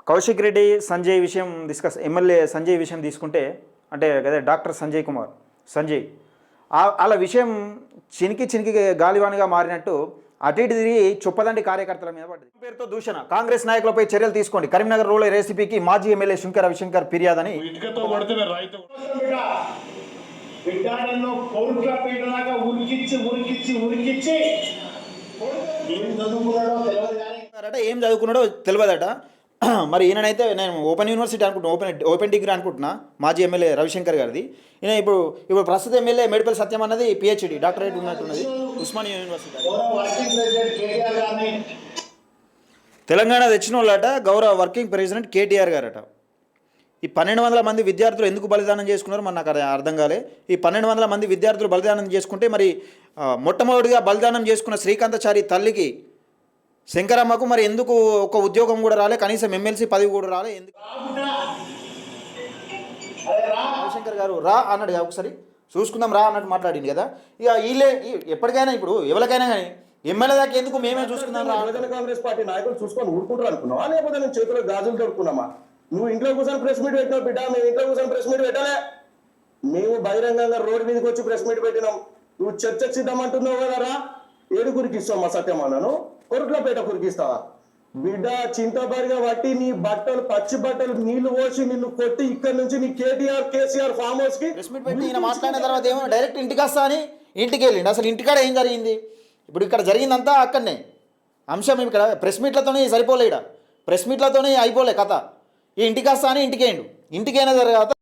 కౌశిక్ రెడ్డి సంజయ్ విషయం ఎమ్మెల్యే సంజయ్ విషయం తీసుకుంటే అంటే కదా డాక్టర్ సంజయ్ కుమార్ సంజయ్ వాళ్ళ విషయం చినికి చినికి గాలివానిగా మారినట్టు అటు ఇటు తిరిగి చొప్పదండి కార్యకర్తల మీద పడ్డది. పేరుతో దూషణ కాంగ్రెస్ నాయకులపై చర్యలు తీసుకోండి. కరీంనగర్ రూరల్ ఏసీపీకి మాజీ ఎమ్మెల్యే శంకర్ రవిశంకర్ ఫిర్యాదని ఏం చదువుకున్నాడో తెలియదట. మరి ఈయనైతే నేను ఓపెన్ యూనివర్సిటీ అనుకుంటున్నా, ఓపెన్ డిగ్రీ అనుకుంటున్నా మాజీ ఎమ్మెల్యే రవిశంకర్ గారిది. ఈయన ఇప్పుడు ప్రస్తుత ఎమ్మెల్యే మేడిపల్లి సత్యం అన్నది పిహెచ్డి డాక్టరేట్ ఉన్నట్టున్నది ఉస్మానియా యూనివర్సిటీ. తెలంగాణ తెచ్చిన వాళ్ళట గౌరవ వర్కింగ్ ప్రెసిడెంట్ కేటీఆర్ గారట. ఈ 1200 మంది విద్యార్థులు ఎందుకు బలిదానం చేసుకున్నారో మరి నాకు అర్థం కాలే. ఈ 1200 మంది విద్యార్థులు బలిదానం చేసుకుంటే మరి మొట్టమొదటిగా బలిదానం చేసుకున్న శ్రీకాంతచారి తల్లికి శంకరమ్మకు మరి ఎందుకు ఒక ఉద్యోగం కూడా రాలే, కనీసం ఎమ్మెల్సీ పదవి కూడా రాలే? ఎందుకు రవిశంకర్ గారు రా అన్నాడు, ఒకసారి చూసుకుందాం రా అన్నట్టు మాట్లాడింది కదా. ఇక వీళ్ళే ఎప్పటికైనా ఇప్పుడు ఎవరికైనా కానీ ఎమ్మెల్యే దాకా ఎందుకు మేమే చూసుకుందాం రా. కాంగ్రెస్ పార్టీ నాయకులు చూసుకొని ఊరుకుంటారు అనుకున్నావా, లేకపోతే నేను చేతిలో గాజులు దొరుకున్నామా? నువ్వు ఇంట్లో కూర్చొని ప్రెస్ మీట్ పెట్టినావు బిడ్డ, మేము ఇంట్లో కూర్చొని ప్రెస్ మీట్ పెట్టాలే. మేము బహిరంగంగా రోడ్డు మీదకి వచ్చి ప్రెస్ మీట్ పెట్టినాం. నువ్వు చర్చకు సిద్ధమంటున్నావు కదరా, ఏడు కురికిస్తావు మా సత్యమానను, కొరుట్లపేట కురికిస్తావా? బిడ్డ చింతబరిగా బట్టి నీ బట్టలు పచ్చి బట్టలు నీళ్లు పోసి నిన్ను కొట్టి ఇక్కడ నుంచి నీ కేసీఆర్ ఫామ్ హౌస్ కి ప్రెస్ మీట్ పెట్టి ఈయన మాట్లాడిన తర్వాత ఏమో డైరెక్ట్ ఇంటికి వస్తా అని ఇంటికి వెళ్ళిండు. అసలు ఇంటికాడ ఏం జరిగింది? ఇప్పుడు ఇక్కడ జరిగిందంతా అక్కడనే అంశం. ఇక్కడ ప్రెస్ మీట్లతోనే సరిపోలే, ఇక్కడ ప్రెస్ మీట్లతోనే అయిపోలే కథ. ఈ ఇంటికి వస్తా అని ఇంటికి వేయండు. ఇంటికైన తర్వాత